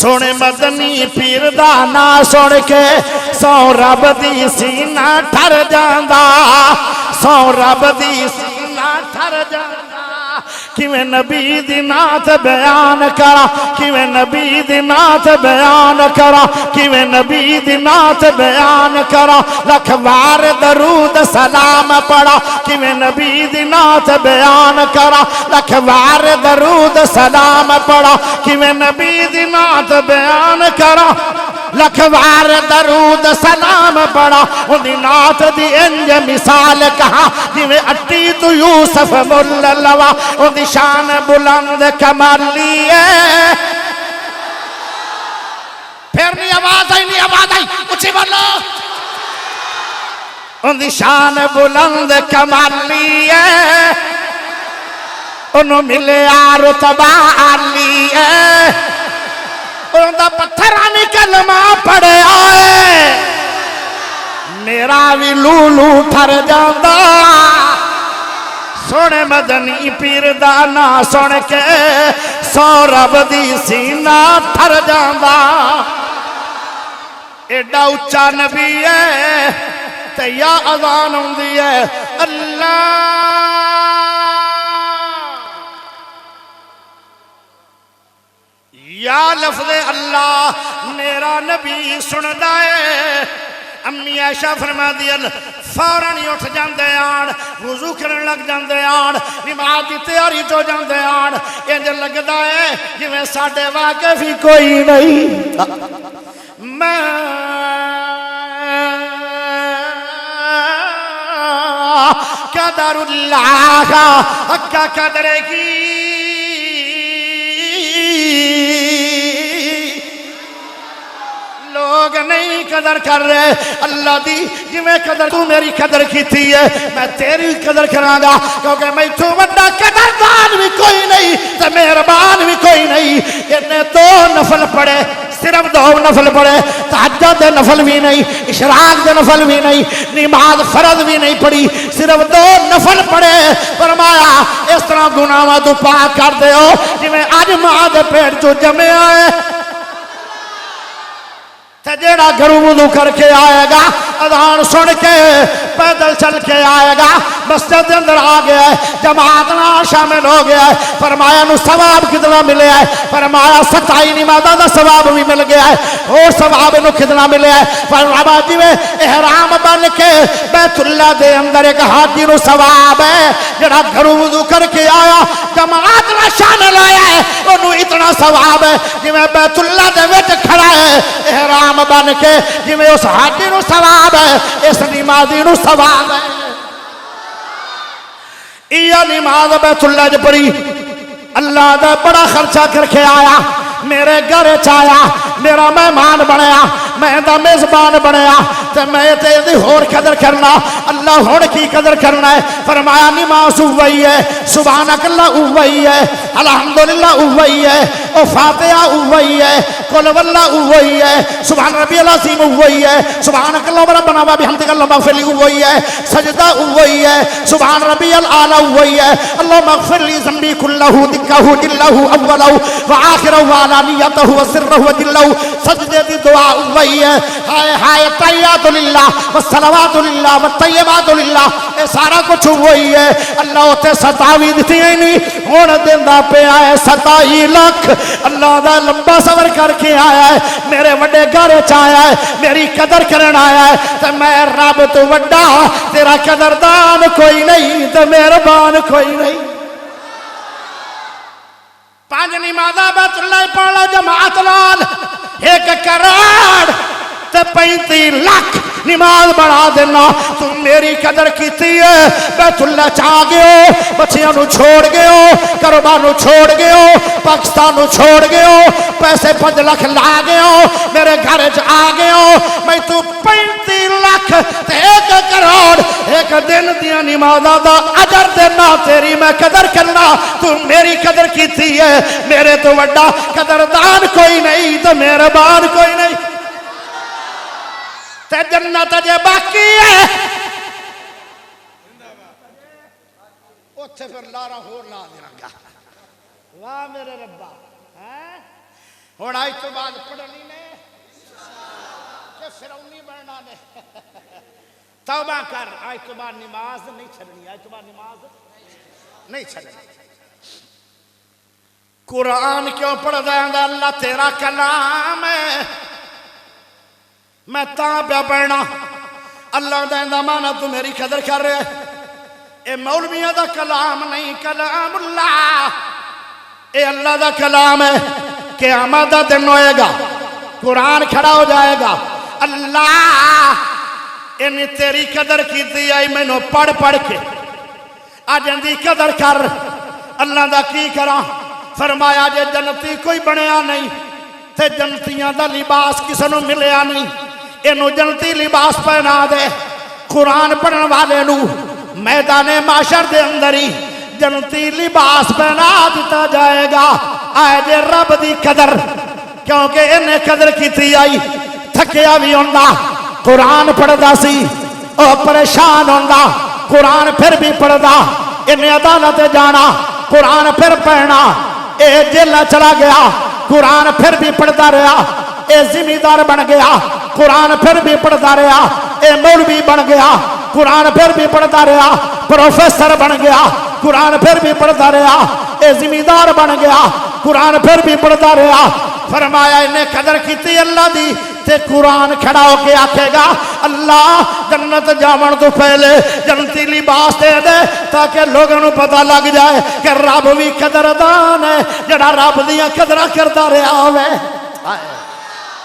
سونے مدنی پیر دا نا سن کے سو رب دی سینہ ٹھر جاندا، سو رب دی سینہ ٹھر جاندا۔ کیویں نبی دی نعت بیان کرا، کیویں نبی دی نعت بیان کرا، کیویں نبی دی نعت بیان کرا، لکھ بار درود سلام پڑھا، کیویں نبی دی نعت بیان کرا، لکھ بار درود سلام پڑھا، کیویں نبی دی نعت بیان کرا، لکھ بار درود سلام پڑھا۔ اُن نعت دی انج مثال کہا جویں اٹی تو یوسف مل لوا، اُن شان بلند کمالی ہے۔ پھر نہیں آواز آئی، نہیں آواز آئی، اچھی بولو۔ اُن شان بلند کمالی ہے، انہوں ملے رتبہ عالی ہے، انہوں دا پتھرانی کلمہ پڑے آئے، میرا بھی لولو ٹھر جاندہ۔ سونے مدنی پیر دا نا سن کے سو رب دی سینہ ٹھر جاندہ۔ ایڈا اچھا نبی ہے تے یا اذان ہوندی ہے اللہ یا لفظ اللہ میرا نبی سندا ہے۔ امی عائشہ فرما دیا فوراً ہی اٹھ جاندے آن، وضو کرن لگ جاندے آن، نماز دی تیاری چو جاندے آن، انج لگدا ہے جویں ساڈے واقف ہی کوئی نہیں۔ میں قدر اللہ حق قدر کی لوگ نہیں قدر کر رہے اللہ دی، جویں قدر تو میری قدر کی تھی ہے میں تیری قدر کراں گا، کیونکہ میں تو بڑا قدردان بھی کوئی نہیں تے مہربان بھی کوئی نہیں۔ انہیں دو نفل پڑھے، صرف دو نفل پڑھے، تہجد دے نفل بھی نہیں، اشراق دے نفل بھی نہیں، نماز فرض بھی نہیں پڑھی، صرف دو نفل پڑھے۔ فرمایا اس طرح گناہاں تو پاک کر دے ہو جویں اج ماں دے پیٹ چوں جمے آئے۔ جیڑا گھروں وضو کر کے آئے گا، اذان سن کے پیدل چل کے آئے گا، مسجد اندر آ گیا ہے، جماعت نہ شامل ہو گیا ہے۔ فرمایا نو ثواب کتنا ملے ہے؟ فرمایا 27 نمازاں دا ثواب بھی مل گیا ہے۔ اور ثواب نو کتنا ملے ہے؟ فرمایا جویں احرام بن کے بیت اللہ دے اندر ایک حاجی نو ثواب ہے، جڑا گھروں وضو کر کے آیا جماعت نہ شامل ہویا ہے، انہوں اتنا ثواب ہے جویں بیت اللہ دے وچ کھڑا ہے احرام بن کے، جویں اس حاجی نو ثواب ہے اس نمازی نو ثواب ہے۔ یہ نماز بیت اللہ جو پڑھی، اللہ دا بڑا خرچہ کر کے آیا، میرے گھر چایا، میرا مہمان بنیا، میں دا میزبان بنیا، تے میں تے ہور قدر کرنا، اللہ ہور کی قدر کرنا ہے۔ فرمایا نماز ہوئی ہے، سبحانک اللہ ہوئی ہے، الحمدللہ ہوئی ہے، او فاتحہ ہوئی ہے، قل واللہ ہوئی ہے، سبحان ربی العظیم ہوئی ہے، سبحانک اللہ ربنا و بحمدک اللہم اغفر لی ہوئی ہے، سجدہ ہوئی ہے، سبحان ربی الاعلی ہوئی ہے، اللہم اغفر لی ذنبی کلہ دکہ جلہ اولہ وآخرہ وعلانیتہ وسرہ وجلہ، سجدے دی دعا ہوئی ہے، ہائے ہائے تحیات للہ والصلوات للہ والطیبات للہ، اے سارا کچھ ہوئی ہے۔ اللہ تے 27 دیتی ہی نہیں، ہون دیندہ پہ آئے 27 لاکھ، اللہ دا لمبا سفر کر کے آیا ہے، میرے وڈے گھر چایا ہے، میری قدر کرن آیا ہے، تے میں رب تو وڈا تیرا قدردان کوئی نہیں تے مہربان کوئی نہیں۔ 5 نمازاں بیت اللہ پڑھ لو جماعت نال، 1 کروڑ تے 35 لاکھ نماز بڑھا دینا۔ تم میری قدر کیتی ہے، بیت اللہ چاہ گئے ہو، بچیاں نو چھوڑ گئے ہو، کاروبار نو چھوڑ گئے ہو، پاکستان نو چھوڑ گئے ہو، پیسے 5 لاکھ لا گئے ہو، میرے گھر آ گئے ہو، میں تو 35 لاکھ تے 1 کروڑ ایک دن دیا نمازاں دا اجر دینا، تیری میں قدر کرنا۔ تم میری قدر کیتی ہے، میرے تو وڈا قدردان کوئی نہیں تو مہربان کوئی نہیں۔ تے جنت جے باقی ہے اتھے پھر لارا ہور لا دیاں گا۔ واہ میرے ربا، ہوں آج تو بعد پڑھنی نے کہ فرعونی بننا نے توبہ کر آج تو بعد نماز نہیں چھڑنی آج تو بعد نماز نہیں چھڑنی قرآن کیوں پڑھ دیں گا اللہ تیرا کلام ہے میں تاں پہ پڑھنا اللہ دیں گا مانا تو میری قدر کر رہے اے مولویہ دا کلام نہیں کلام اللہ اے اللہ دا کلام ہے قیامت دا دن ہوئے گا قرآن کھڑا ہو جائے گا اللہ انہیں تیری قدر کی دی آئی میں نو پڑھ پڑھ کے آج اندھی قدر کر اللہ دا کی کرا فرمایا جے جنتی کوئی بنیا نہیں تے جنتیاں دا لباس کسے نو ملیا نہیں انہوں جنتی لباس پہنا دے قرآن پڑھن والے نو میدان معاشر دے اندر ہی جنتی لباس پہنا دیتا جائے گا آئے جے رب دی قدر کیونکہ انہیں قدر کی تھی آئی تھکیا بھی ہوندہ قرآن پڑھ دا سی اور پریشان ہوندہ قرآن پھر بھی پڑھ دا انہیں عدالت جانا قرآن پھر پڑھنا اے جیلہ چلا گیا قرآن پھر بھی پڑھتا رہا اے زمیندار بن گیا قرآن پھر بھی پڑھتا رہا اے مولوی بن گیا قرآن پھر بھی پڑھتا رہا پروفیسر بن گیا قرآن پھر بھی پڑھتا رہا اے زمیندار بن گیا قرآن پھر بھی پڑھتا رہا فرمایا انہیں قدر کیتی اللہ دی تے قرآن کھڑا ہو کے آکھے گا اللہ جنت جاون تو پہلے جنتی لباس دے دے تاکہ لوگوں نے پتہ لگ جائے کہ رب بھی قدردان ہے جڑا رب دیاں قدرہ کرتا رہا ہوئے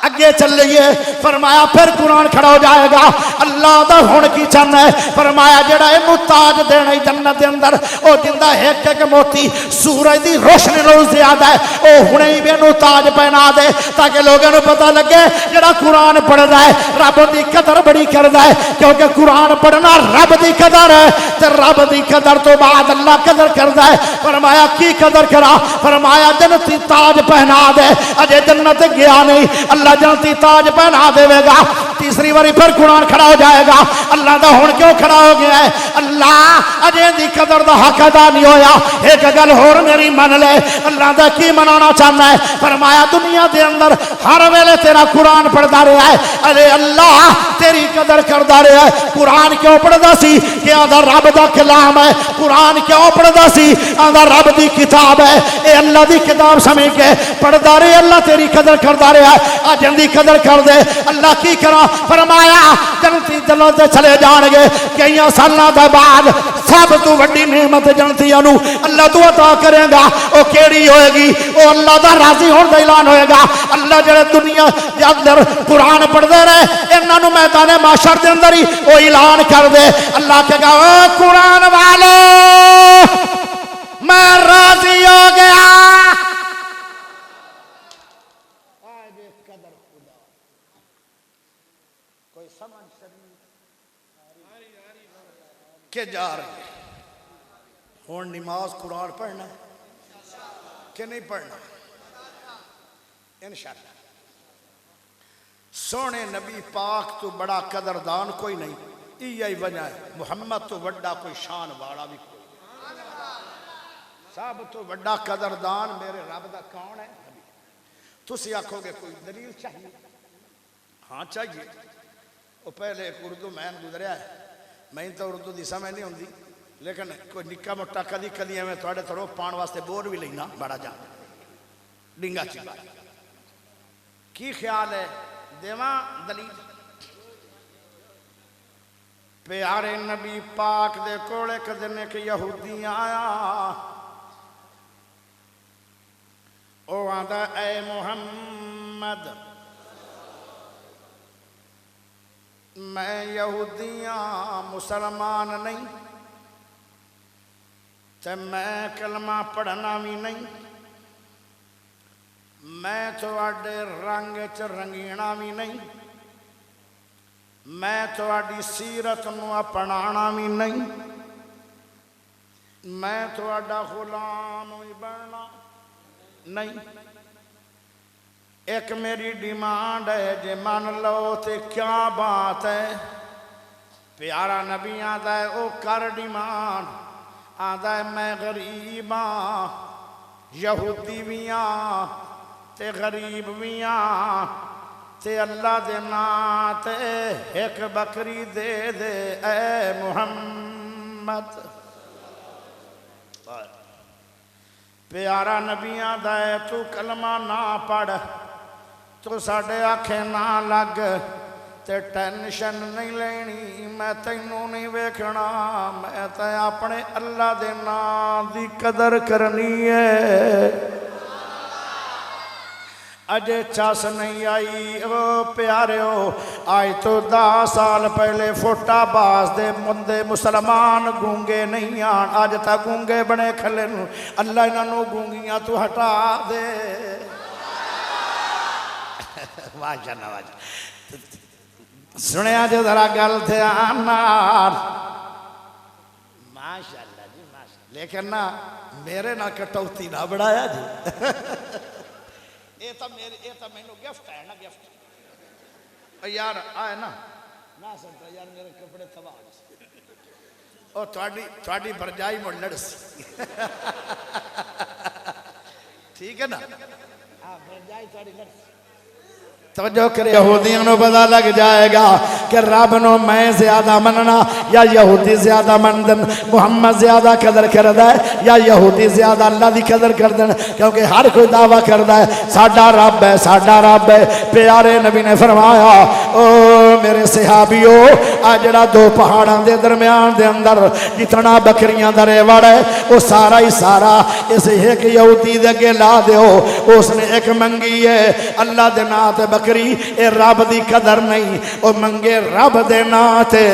اگے چل لئیے فرمایا پھر قرآن کھڑا ہو جائے گا اللہ دا ہون کی چند ہے فرمایا جڑا انہوں تاج دینے جنت دے اندر او جندہ ایک ایک موتی سورج دی روشنی نو زیادہ ہے او ہنے ہی بھی انہوں تاج پہنا دے تاکہ لوگوں نے پتہ لگے جڑا قرآن پڑھ دا ہے رب دی قدر بڑی کر دا ہے کیونکہ قرآن پڑھنا رب دی قدر ہے تے رب دی قدر تو بعد اللہ قدر کر دا ہے فرمایا کی قدر کرا فرمایا جنتی تاج پہنا دے اجے جنت گیا نہیں اللہ جنتی تاج پہنا دے گا تیسری باری پھر قرآن کھڑا ہو جائے گا اللہ دا ہون کیوں کھڑا ہو گیا ہے اللہ اجے دی قدر دا حق ادا نہیں ہویا ایک گل ہور میری من لے اللہ دا کی منانا چاہنا ہے فرمایا دنیا دے اندر ہر ویلے تیرا قرآن پڑھدا رہا ہے ارے اللہ تیری قدر کردا رہا ہے قرآن کیوں پڑھدا سی کہ آدھا رب دا کلام ہے قرآن کیوں پڑھدا سی آدھا رب دی کتاب ہے اے اللہ دی کتاب سمجھ کے پڑھدا رہے اللہ تیری قدر کردا رہا ہے آج جنتی قدر کر دے اللہ کی کرا فرمایا جنتی دلوں سے چلے جان گے کئیاں سالہ دا بعد سب تو وڈی نعمت جنتیاں نو اللہ تو عطا کرے گا او کیڑی ہوئے گی او اللہ دا راضی ہون دا اعلان ہوئے گا اللہ جڑے دنیا دے اندر قرآن پڑھ دے رہے انہاں نو میدان معاشر دے اندر ہی او اعلان کر دے اللہ کہے گا او قرآن والے میں راضی ہو گیا کہ جا رہے ہون نماز قرآن پڑھنا کہ نہیں پڑھنا انشاءاللہ سونے نبی پاک تو بڑا قدردان کوئی نہیں یہی وجہ ہے محمد تو وڈا کوئی شان والا بھی کوئی سب تو وڈا قدردان میرے رب دا کون ہے تسی آکھو گے کوئی دلیل چاہیے ہاں چاہیے وہ پہلے ایک اردو مین گزریا ہے میں تو اردو دی سمجھ نہیں ہوندی لیکن کوئی نکا موٹا کدی کدی میں تھوڑے تھوڑو پان واسطے بور بھی لینا بڑا جان ڈنگا چکا کی خیال ہے دیواں دلیل پیارے نبی پاک دے کوڑے کدن ایک یہودی آیا او آدھا اے محمد میں یہودیاں مسلمان نہیں تے میں کلمہ پڑھنا بھی نہیں میں تواڈے رنگ چ رنگینا بھی نہیں میں تواڈی سیرت نو اپنانا بھی نہیں میں تواڈا غلام بھی بننا نہیں ایک میری ڈیمانڈ ہے جے مان لو تے کیا بات ہے پیارا نبی آدھا ہے او کر ڈیمانڈ آدھا ہے میں غریب ہاں یہودی بھی ہاں تے غریب بھی ہاں تے اللہ دے نام تے ایک بکری دے دے اے محمد پیارا نبیاں دا ہے تو کلمہ نہ پڑھ تو ساڑے آنکھیں نہ لگ تے ٹینشن نہیں لینی میں تینوں نہیں ویکھنا میں تے اپنے اللہ دے نام دی قدر کرنی ہے اجے چاس نہیں آئی او پیارے ہو آئی تو 10 سال پہلے فوٹا باز دے مندے مسلمان گونگے نہیں آن آج تا گونگے بنے کھلے نو اللہ انہوں گونگیاں تو ہٹا دے واجہ نواجہ سنے آجے ذرا گل تھے آنار ماشاءاللہ جی ماشاءاللہ لیکن نا میرے نا کٹوتی نہ بڑھایا جی یہ تو میں نے گفٹ ہے نا گفٹ یار آئے نا سنتا یار میرے کپڑے تباہ اور تھوڑی برجائی مڑ لڑ سی ٹھیک ہے نا برجائی تھوڑی لڑ سی توجہ کرے یہودیوں نو پتہ لگ جائے گا کہ رب نو میں زیادہ مننا یا یہودی زیادہ مندن محمد زیادہ قدر کردہ ہے یا یہودی زیادہ اللہ دی قدر کردن کیونکہ ہر کوئی دعویٰ کردہ ہے ساڈا رب ہے پیارے نبی نے فرمایا او میرے صحابیو آجڑا 2 پہاڑاں دے درمیان دے اندر جتنا بکریاں درے وڑ ہے وہ سارا ہی سارا اس ایک یہودی دے کے لا دیو اس نے ایک منگی ہے اللہ دے نات بکری اے رب دی قدر نہیں او منگے رب دے ناتے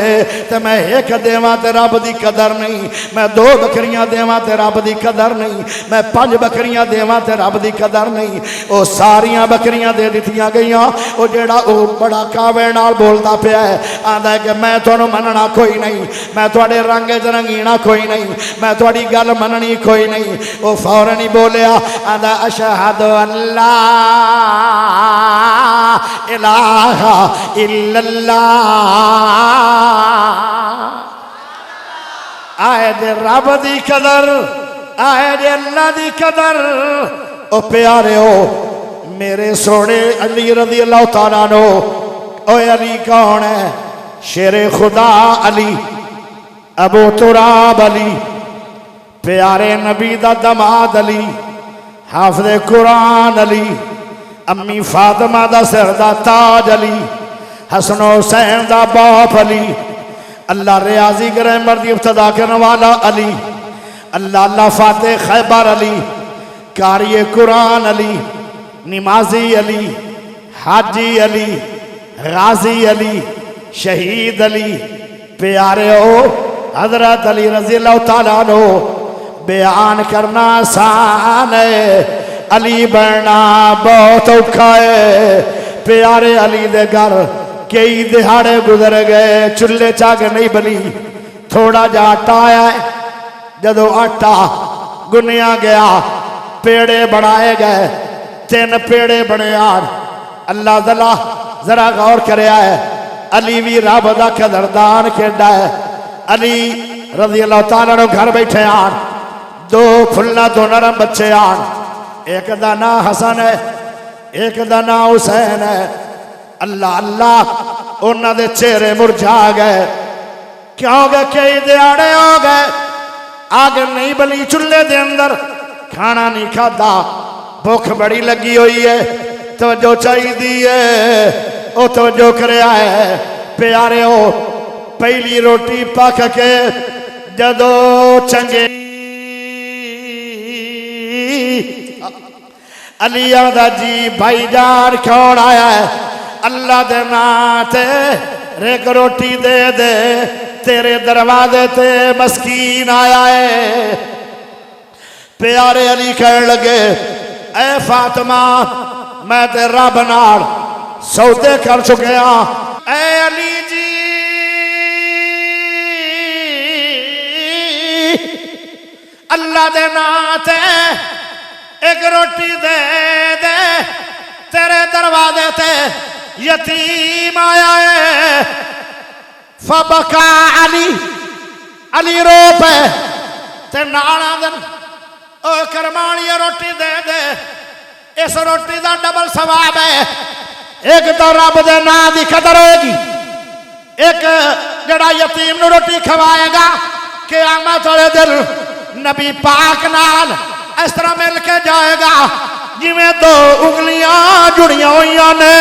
تے میں ایک دیواں تے رب دی قدر نہیں میں 2 بکریاں دیواں تے رب دی قدر نہیں میں 5 بکریاں دیواں تے رب دی قدر نہیں او ساریاں بکریاں دے دیتیاں گئیاں او جیڑا او بڑا کاوے نال بولدا پیا ہے آندا ہے کہ میں تانوں مننا کوئی نہیں میں تواڈے رنگ وچ رنگینا کوئی نہیں میں تواڈی گل مننی کوئی نہیں او فوراً ہی بولیا آندا اشہد اللہ الہ الا اللہ آئے دے رب دی قدر آئے دے اللہ دی قدر او پیارے ہو میرے سونے علی رضی اللہ تعالیٰ نو او علی کون ہے شیر خدا علی ابو تراب علی پیارے نبی دا دماد علی حافظ قرآن علی امی فاطمہ دا سر دا تاج علی حسن و حسین دا باپ علی اللہ ریاضی گرامر دی ابتدا کرنے والا علی اللہ فاتح خیبر علی قاری قرآن علی نمازی علی حاجی علی غازی علی شہید علی پیارے ہو حضرت علی رضی اللہ تعالیٰ عنہ بیان کرنا آسان ہے علی بننا بہت اوکھا ہے پیارے علی دے گھر کئی دہاڑے گزر گئے چلے چاگ نہیں بنی تھوڑا جا آٹا آیا ہے جدو آٹا گنیا گیا پیڑے بڑھائے گئے 3 پیڑے بڑھے آن اللہ ذلہ ذرا غور کریا ہے علی بھی رب دا قدردان کھیڑا ہے علی رضی اللہ تعالیٰ نے گھر بیٹھے آن 2 پھلنا 2 نرم بچے آن ایک دا نام حسن ہے ایک دا نام حسین ہے اللہ انہاں دے چہرے مرجھا گئے کیوں گئے کئی دیاڑے ہو گئے آگ نہیں بلی چلے دے اندر کھانا نہیں کھادا بھوک بڑی لگی ہوئی ہے توجہ چاہی دی ہے او توجہ کرے آئے پیارے ہو پہلی روٹی پاک کے جدو چنگے علی آدھا جی بھائی جان کون آیا ہے اللہ دے ناتے ریک روٹی دے دے تیرے دروازے تے مسکین آیا ہے پیارے علی کہنے لگے اے فاطمہ میں تے رب نال سودے کر چکے ہاں اے علی جی اللہ دے ناتے ایک روٹی دے دے تیرے دروازے تے یتیم آیا ہے فبکا علی رو پہ تے نانا دن او کرمانی روٹی دے دے اس روٹی دا ڈبل ثواب ہے. ایک تو رب دے نام دی قدر ہوئے گی, ایک جڑا یتیم نو روٹی کھوائے گا قیامت والے دن نبی پاک نال اس طرح مل کے جائے گا جویں دو انگلیاں جڑیاں ہوئیاں نے.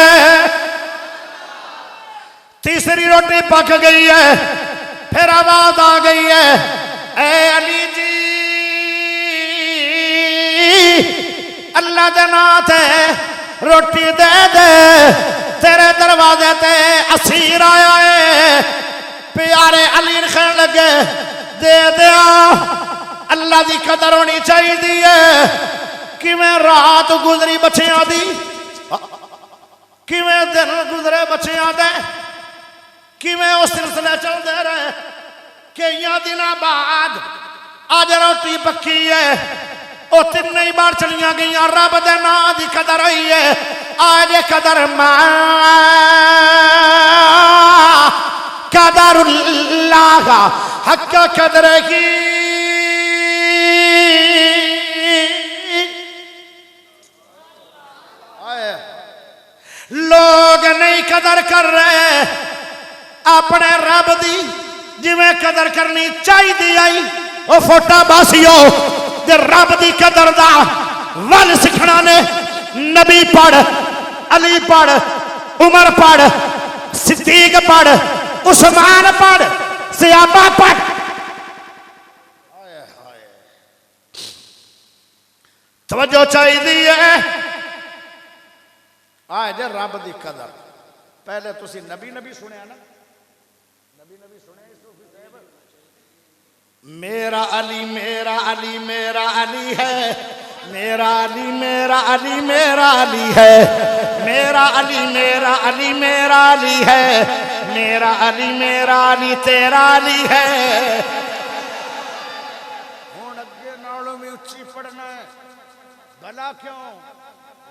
تیسری روٹی پک گئی ہے, پھر آواز آ گئی ہے, اے علی جی اللہ دے نام تے روٹی دے دے, تیرے دروازے تے اسیر آیا ہے. پیارے علی کہنے لگے دے دیا, اللہ دی قدر ہونی چاہیے. کیویں رات گزری بچیاں دی, کیویں دن گزرے بچیاں دے, کیویں اس سلسلے چلتے رہے. کئی دنوں بعد آج روٹی پکی ہے, وہ تین ہی بار چلیاں گئیاں. رب دے نام دی قدر ہوئی ہے. آج قدر قدر اللہ حق قدر کی. لوگ نہیں قدر کر رہے اپنے رب دی جویں قدر کرنی چاہیے آئی. وہ فوٹا باسیو دے رب دی قدر دا ول سکھنا نے. نبی پڑھ, علی پڑھ, عمر پڑھ, صدیق پڑھ, عثمان پڑھ, صحابہ پڑھ. توجہ چاہیے آئے جے رب دی قدر. پہلے تسی نبی نبی سنیا نا, نبی نبی سنیا میرا علی میرا علی میرا علی ہے, میرا علی میرا علی میرا علی ہے, میرا علی میرا علی میرا علی ہے, میرا علی میرا علی تیرا علی ہے. ہون اگے نالوں میں اچھی پڑھنا ہے بھلا کیوں؟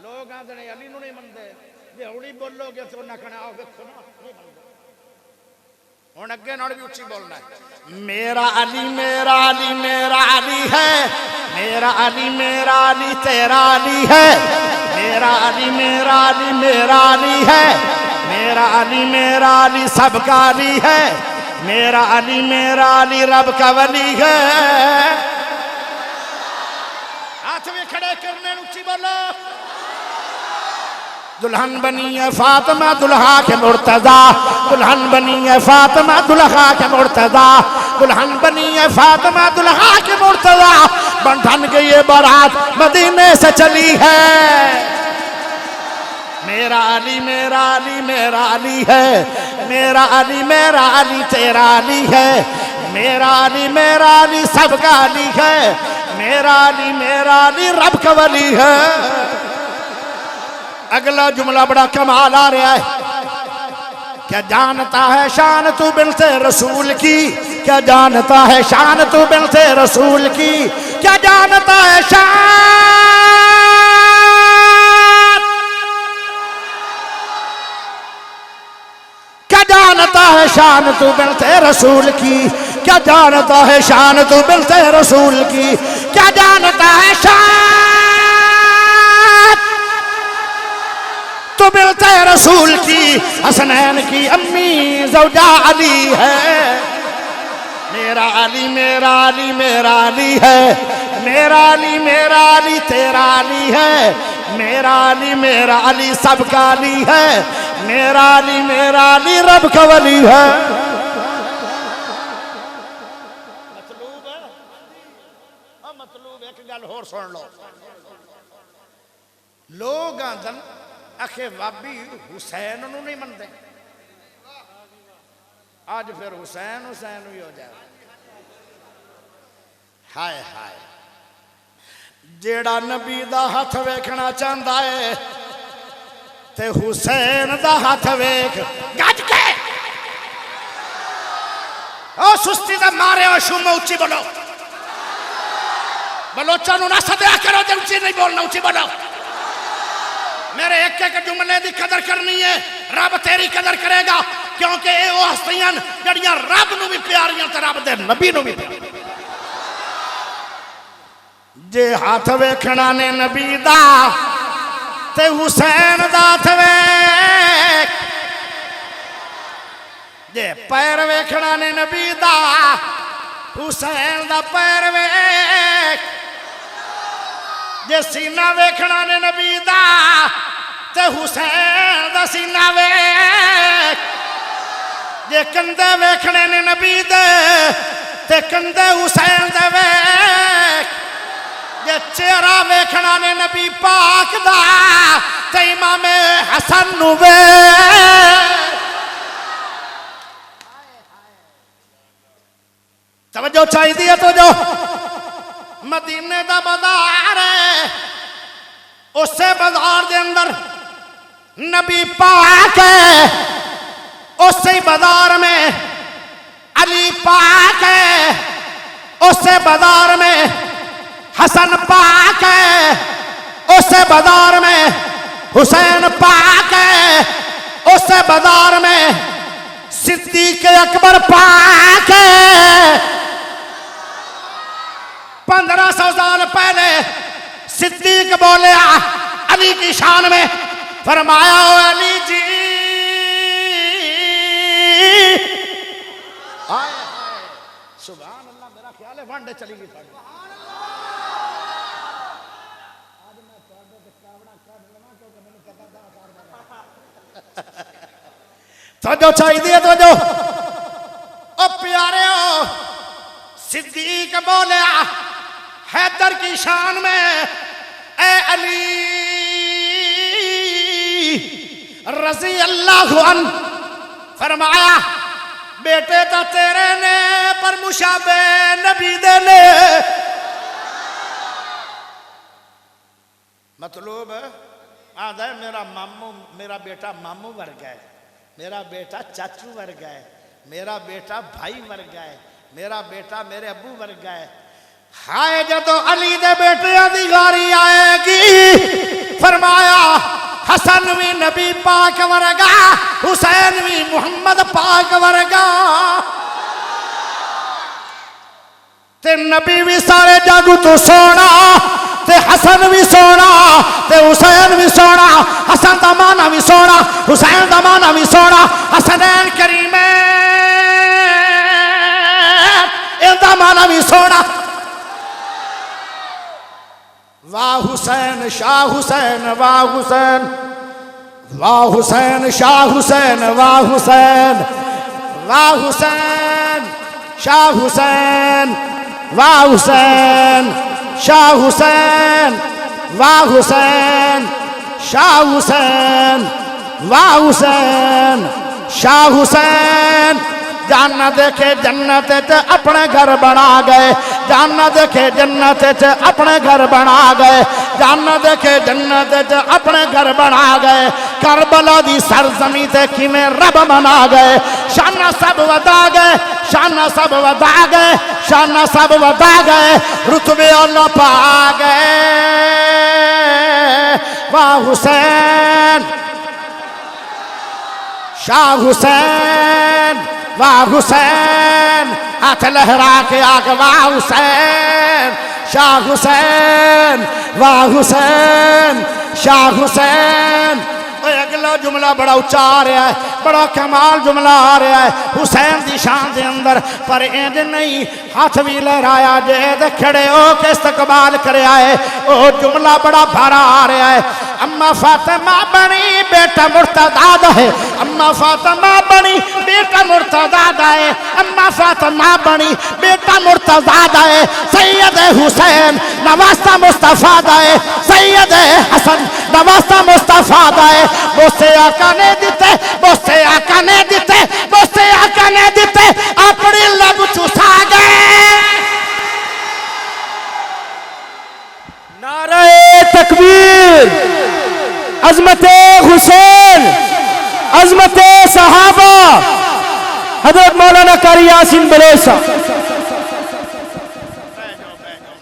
لوگ آتے ہیں علی نو نہیں مندے, بیہوڑی بولو گے تو نہ کہنا آؤ دیکھو نا نہیں مندے. ہون اگے نال بھی اچھی بولنا ہے. میرا علی میرا علی میرا علی ہے, میرا علی میرا علی تیرا علی ہے, میرا علی میرا علی میرا علی ہے, میرا علی میرا علی سب کا علی ہے, میرا علی میرا علی رب کا ولی ہے. ہاتھ میں کھڑے کرنے اچھی بولو. دلہن بنی ہے فاطمہ دلہا کے مرتضی, دلہن بنی ہے فاطمہ دلہا کے مرتضی, دلہن بنی ہے فاطمہ دلہا کے مرتضی. بنٹھن گئی یہ بارات مدینے سے چلی ہے. میرا علی میرا علی میرا علی ہے, میرا علی میرا علی تیرا علی ہے, میرا علی میرا علی سب کا علی ہے, میرا علی میرا علی رب کا ولی ہے. اگلا جملہ بڑا کمال آ رہا ہے. کیا جانتا ہے شان تو بنت رسول کی, کیا جانتا ہے شان تو بنت رسول کی, کیا جانتا ہے شان, کیا جانتا ہے شان تو بنت رسول کی, کیا جانتا ہے شان تو بنت رسول کی, کیا جانتا ہے شان تو ملتا ہے رسول کی. حسنین کی امی زوجہ علی ہے. میرا علی میرا علی میرا علی ہے, میرا علی میرا علی تیرا علی ہے, میرا علی میرا علی سب کا علی ہے, میرا علی میرا علی رب کا ولی ہے. مطلوب ہے, مطلوب ایک گل اور سن لو. لوگ آندن اکھے وابی حسین نو نہیں مندے, آج پھر حسین حسین بھی ہو جائے. ہائے ہائے, جیڑا نبی دا ہاتھ ویکھنا چاہتا ہے تے حسین دا ہاتھ ویکھ گج کے. او سستی دا مارے او شوم اچھی بولو, بلوچاں نو نہ سدیا کرو تے اچھی نہیں بولنا, اچھی بولو. میرے ایک ایک جملے دی قدر کرنی ہے, رب تیری قدر کرے گا, کیونکہ اے وہ ہستیاں جڑیاں رب نو بھی پیاریاں تے رب دے نبی نو بھی پیاریاں. جے ہاتھ ویکھنا نے نبی دا تے حسین دا تھوے جے پیر ویکھنا نے نبی دا حسین دا پیر ویکھ جے سینہ ویکھنا نے نبی دا تے حسین دا سینہ ویکھ جے کندے ویکھنے نے نبی دے تے کندے حسین دے ویکھ جے چہرہ ویکھنا نے نبی پاک دا تے امام حسن نو ویکھ توجہ چاہی دیئے تو جو مدینے دا بازار ہے اس سے بازار دے اندر نبی پاک ہے اس سے بازار میں علی پاک ہے اس سے بازار میں حسن پاک ہے اس سے بازار میں حسین پاک ہے اس سے بازار میں صدیق اکبر پاک ہے 1500 سال پہلے صدیق بولیا علی کی شان میں فرمایا او علی جی سبحان اللہ میرا خیال ہے وانڈے چلی گئی توجہ چاہی دیئے توجہ او پیارے ہو صدیق بولیا حیدر کی شان میں اے علی رضی اللہ عنہ فرمایا بیٹے تا تیرے نے پر مشابہ نبی دے نے مطلوب آدھا ہے میرا بیٹا ماموں ورگا ہے میرا بیٹا چاچو ورگا ہے میرا بیٹا بھائی ورگا ہے میرا بیٹا میرے ابو ورگا ہے ہائے جدو علی دے بیٹے دی غاری آئے گی فرمایا حسن بھی نبی پاک ورگا حسین بھی محمد پاک ورگا تے نبی بھی سارے جاگو تو سونا تے حسن بھی سونا تے حسین بھی سونا حسن دا مانا بھی سونا حسین دا مانا بھی سونا حسنین کریمین ان دا مانا بھی سونا واہ حسین شاہ حسین واہ حسین واہ حسین شاہ حسین واہ حسین واہ حسین شاہ حسین واہ حسین شاہ حسین واہ حسین شاہ حسین واہ حسین شاہ حسین جان نہ دیکھے جنت اپنے گھر بنا گئے جان نہ دیکھے جنت اپنے گھر بنا گئے جان نہ دیکھے جنت اپنے گھر بنا گئے کربلا دی سرزمین تے کیویں رب بنا گئے شانہ سب ودا گئے شانہ سب ودا گئے شانہ سب ودا گئے رتبے اللہ پا گئے واہ حسین شاہ حسین واہ حسین ہاتھ لہرا کے آگ واہ حسین شاہ حسین واہ حسین شاہ حسین اگلا جملہ بڑا اچھا آ رہا ہے بڑا کمال جملہ آ رہا ہے حسین دی شان دے اندر پر اینج نہیں ہاتھ بھی لہرایا جے دے کھڑے ہو کے استقبال کرے آئے او جملہ بڑا بھارا آ رہا ہے اما فاطمہ بنی بیٹا مرتضیٰ ہے اما فاطمہ بنی بیٹا مرتضیٰ ہے اما فاطمہ بنی بیٹا مرتضیٰ ہے سید حسین نواسہ مصطفیٰ ہے سید حسن نواسہ مصطفیٰ ہے بوسے آقا نے دیتے بوسے آقا نے دیتے بوسے آقا نے دیتے اپنی لب چوسا گئے نعرہ تکبیر عظمت حسین عظمت صحابہ حضرت مولانا قاری یاسین بلیسا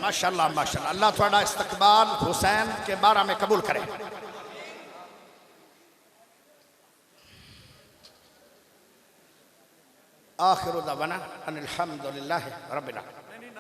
ماشاءاللہ ماشاءاللہ اللہ تھوڑا استقبال حسین کے بارے میں قبول کرے آخر دعوانا ان الحمدللہ رب العالمین